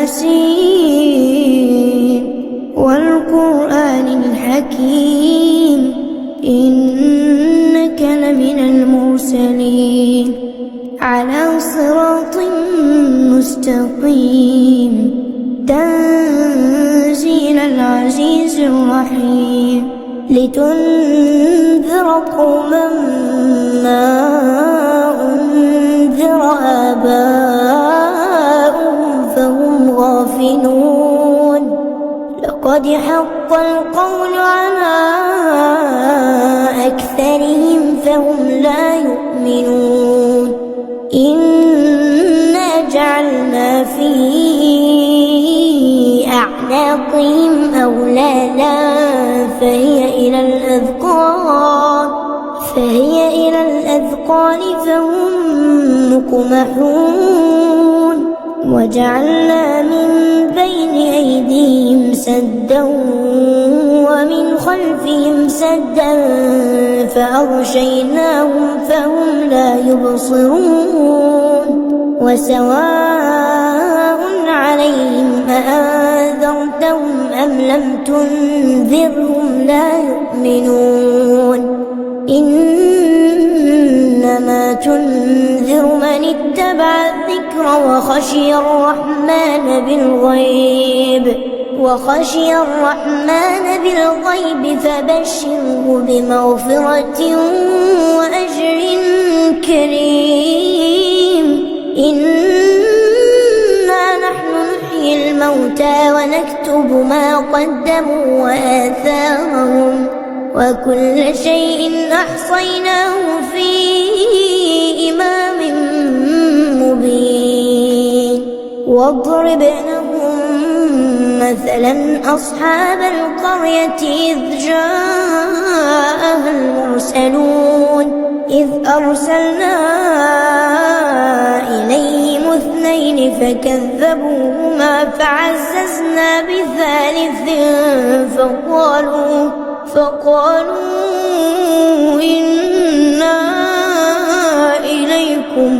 ياسين والقرآن الحكيم إنك لمن المرسلين على صراط مستقيم تنزيل العزيز الرحيم لتنذر قوما ما أنذر آباؤهم فهم غافلون لقد حق القول على أكثرهم فهم لا يؤمنون إنا جعلنا في أعناقهم أغلالا فهي إلى الأذقان فهم مقمحون وجعلنا من بين أيديهم سدا ومن خلفهم سدا فأغشيناهم فهم لا يبصرون وسواء عليهم أأنذرتهم أم لم تنذرهم لا يؤمنون إنما تنذر من اتبع الذكر وخشي الرحمن بالغيب فبشره بمغفرة وأجر كريم إنا نحن نحيي الموتى ونكتب ما قدموا وآثارهم وكل شيء أحصيناه في إمام مبين واضرب لهم مثلا أصحاب القرية إذ جاءها المرسلون إذ أرسلنا إليهم 2 فكذبوهما فعززنا بثالث فقالوا إنا إليكم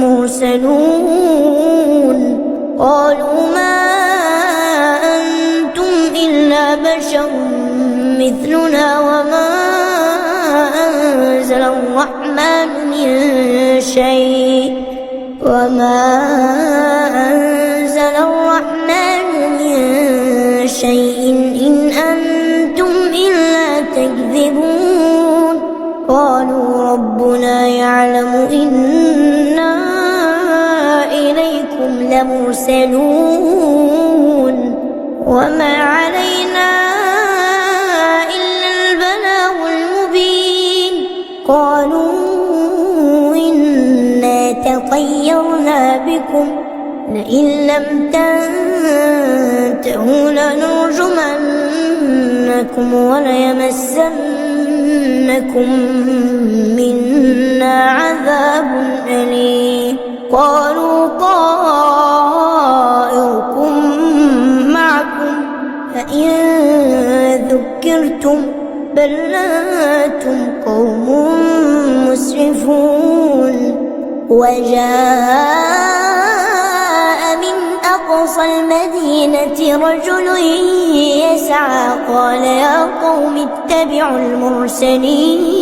مرسلون قالوا ما أنتم إلا بشر مثلنا وما أنزل الرحمن من شيء إن أنتم إلا تكذبون قالوا ربنا يعلم إنا إليكم لمرسلون وما علينا إلا البلاغ المبين قالوا إنا تطيرنا بكم لئن لم تنتهوا لنرجمنكم وليمسنكم منا عذاب أليم قالوا طائركم معكم فإن ذكرتم بل أنتم قوم مسرفون وجاء من أقصى المدينة رجل يسعى قال يا قوم اتبعوا المرسلين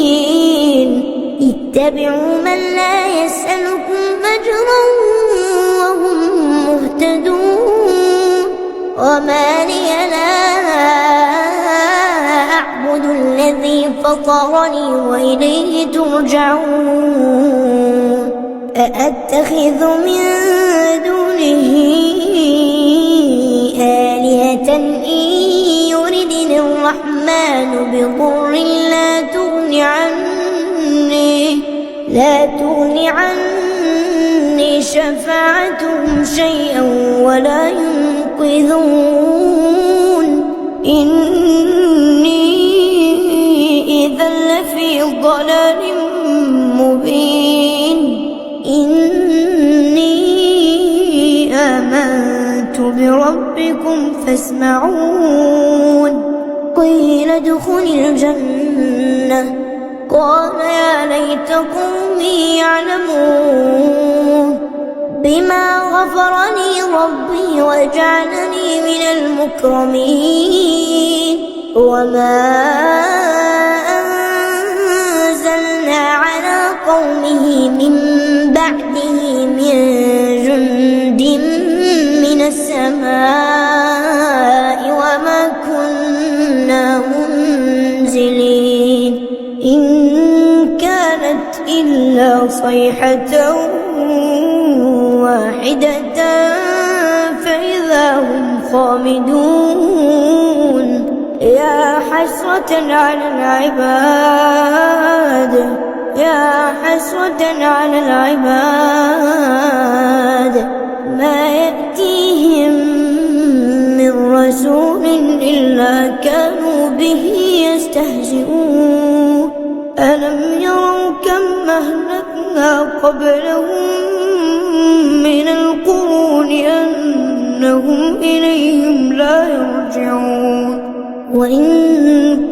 اتبعوا من لا يسألكم أجرا وهم مهتدون وما لي لا أعبد الذي فطرني وإليه ترجعون أأتخذ من دونه آلهة إن يردني الرحمن بضر لا تغني عني شفاعتهم شيئا ولا ينقذون إني إذا لفي ضلال مبين إني آمنت بربكم فاسمعون قيل ادخل الجنة قال يا ليت قومي يعلمون بما غفر لي ربي وجعلني من المكرمين وما أنزلنا على قومه من بعده من جند من السماء وما كنا منزلين إن كانت إلا صيحة واحدة فإذا هم خامدون يا حسرة على العباد يا حسرة على العباد ما يأتيهم من رسول إلا كانوا به يستهزئون ألم يروا كم أهلكنا قبلهم من القرون أنهم إليهم لا يرجعون وإن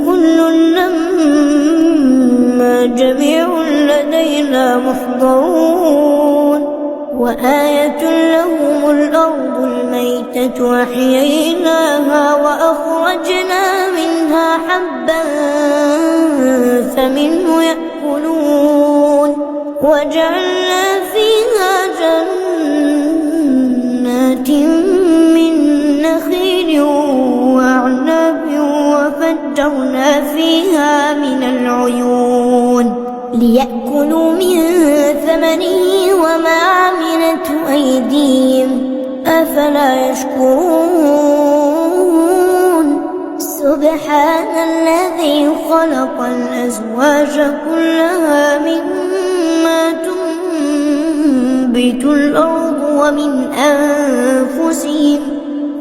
كل لما جميع لدينا محضرون وآية لهم الأرض الميتة أحييناها وأخرجنا منها حبا فمنه يأكلون وجعلنا فيها جنات من نخيل وأعناب وفجرنا فيها من العيون ليأكلوا من ثمره وما عملته أيديهم أفلا يشكرون سبحان الذي خلق الأزواج كلها مما تنبت الأرض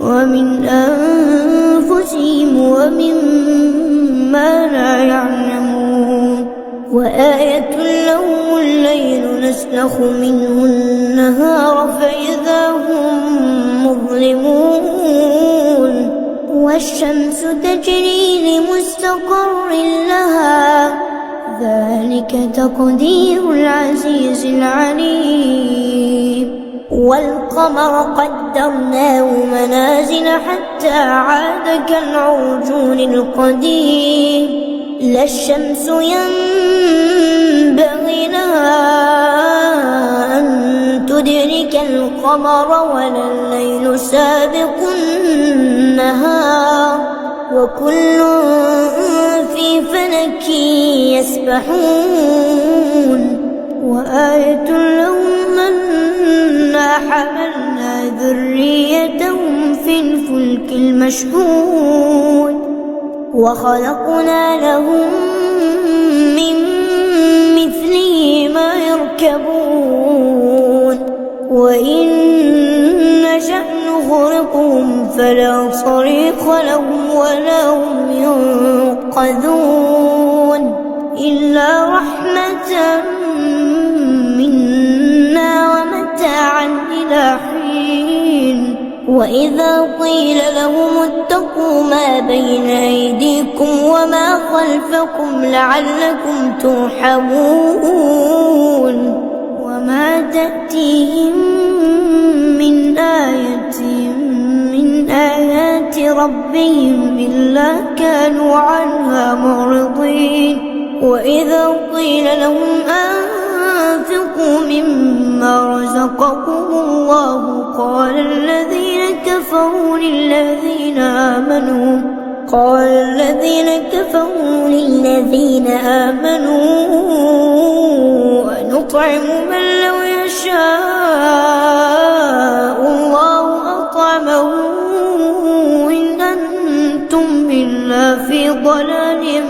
ومن أنفسهم ومما لا يعلمون وآية لهم الليل نسلخ منه النهار فإذا هم مظلمون والشمس تجري لمستقر لها ذلك تقدير العزيز العليم والقمر قدرناه منازل حتى عاد كالعرجون القديم لا الشمس ينبغي لها أن تدرك القمر ولا الليل سابق النهار وكل في فلك يسبحون وآية لهم أنا حملنا ذريتهم في الفلك المشحون وخلقنا لهم من مثله ما يركبون وإن نشأ نغرقهم فلا صريخ لهم ولا هم ينقذون إلا رحمة منا ومتاعا إلى حين وإذا قيل لهم اتقوا ما بين أيديكم وما خلفكم لعلكم ترحمون وما تأتيهم من آية من آيات ربهم إلا كانوا عنها معرضين وإذا قيل لهم أنفقوا مما رزقكم الله قال الذين كفروا للذين آمنوا أنطعم من لو يشاء الله أطعمه إن أنتم إلا في ضلال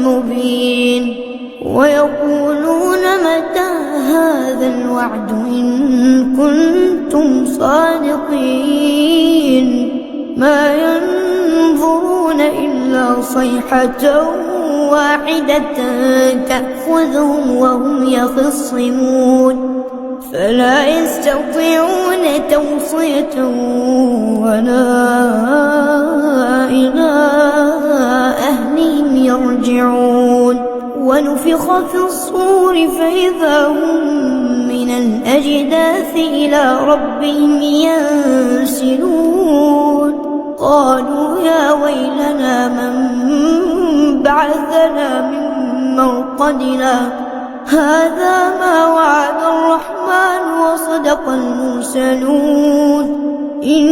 مبين ويقولون متى هذا الوعد إن كنتم صادقين ما ينظرون إلا صيحة واحدة تأخذهم وهم يخصمون فلا يستطيعون توصية ولا إلى أهلهم يرجعون ونفخ في الصور فإذا هم من من الأجداث إلى ربهم ينسلون قالوا يا ويلنا من بعثنا من مرقدنا هذا ما وعد الرحمن وصدق المرسلون إن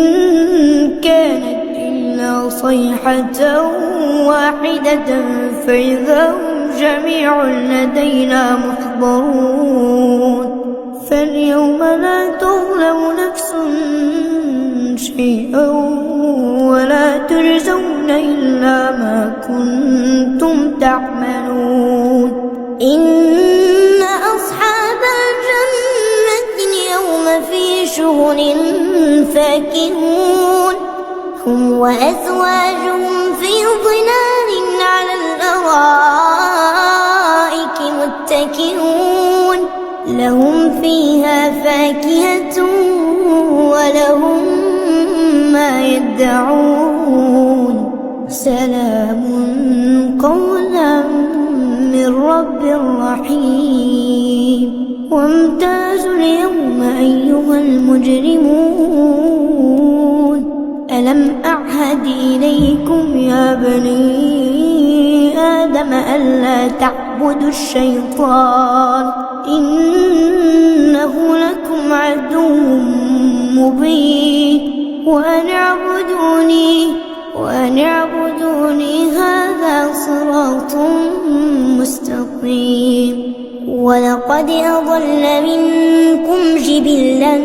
كانت إلا صيحة واحدة فإذا هم جميع لدينا محضرون فاليوم لا تظلم نفس شيئا ولا تجزون إلا ما كنتم تعملون إن أصحاب الجنة اليوم في شغل فاكهون هم وأزواجهم في ظلال على الأرائك متكئون لهم فيها فاكهة ولهم ما يدعون سلام قولا من رب رحيم وامتازوا اليوم أيها المجرمون ألم أعهد إليكم يا بني آدم ألا تعبدوا الشيطان إنه لكم عدو مبين وأن اعبدوني هذا صراط مستقيم ولقد أضل منكم جبلا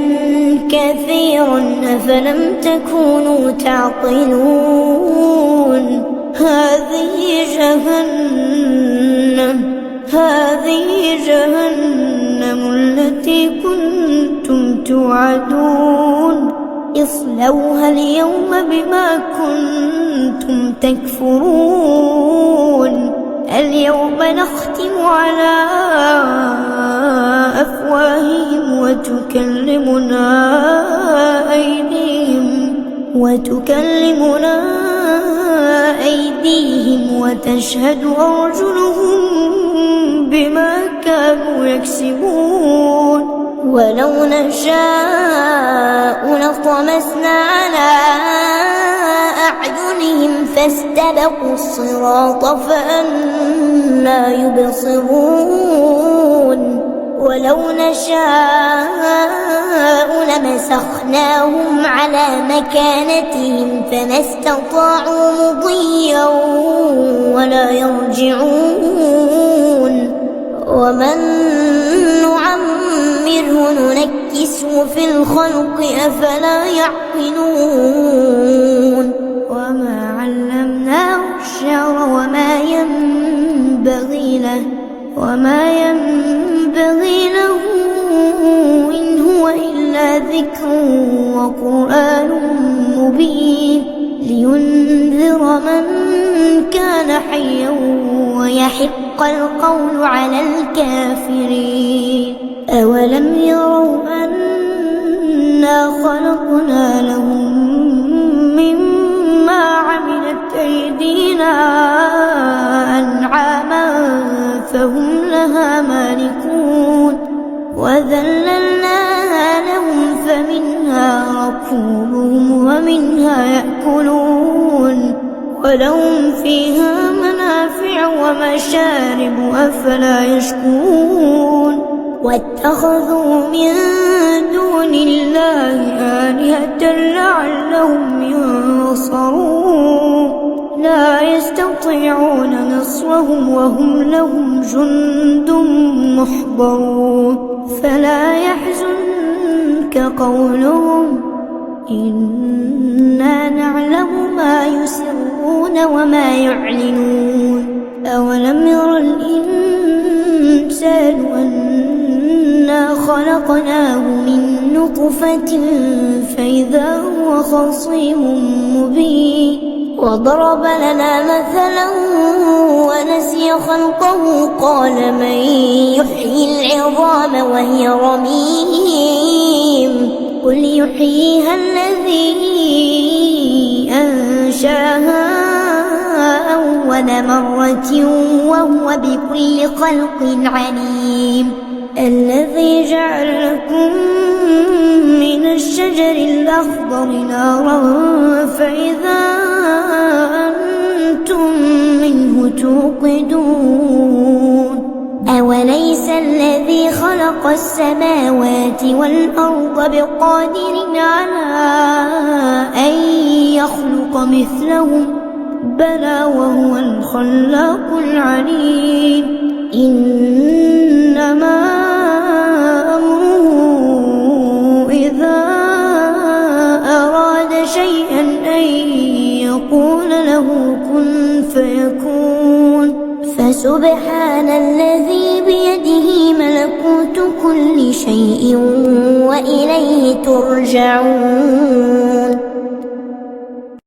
كثيرا أفلم تكونوا تعقلون هذه جهنم التي كنتم توعدون اصلوها اليوم بما كنتم تكفرون اليوم نختم على أفواههم وتكلمنا أيديهم وتشهد أرجلهم بما كانوا يكسبون ولو نشاء لطمسنا على أعينهم فاستبقوا الصراط فأنى يبصرون ولو نشاء لمسخناهم على مكانتهم فما استطاعوا مضيا ولا يرجعون ومن نعمره ننكسه في الخلق أفلا يعقلون وما علمناه الشعر وما ينبغي له إن هو إلا ذكر وقرآن مبين لينذر من كان حيا ويحق القول على الكافرين أولم يروا أنا خلقنا لهم مما عملت أيدينا أنعاما فهم لها مالكون وذللناها لهم فمنها ركوبهم ومنها يأكلون ولهم فيها منافع ومشارب أفلا يشكرون واتخذوا من دون الله آلهة لعلهم ينصرون لا يستطيعون نصرهم وهم لهم جند محضرون فلا يحزنك قولهم إنا نعلم ما يسرون وما يعلنون أولم ير الإنسان أنا خلقناه من نطفة فإذا هو خصيم مبين وضرب لنا مثلا ونسي خلقه قال من يحيي العظام وهي رميم قل يحييها الذي أنشاها أول مرة وهو بكل خلق عليم الذي جعل لكم من الشجر الأخضر نارا فإذا أنتم منه توقدون أوليس الذي خلق السماوات والأرض بقادر على أن يخلق مثلهم بلى وهو الخلاق العليم إنما أمره إذا أراد شيئا أن يقول له كن فيكون فسبحان الذي بيده ملكوت كل شيء وإليه ترجعون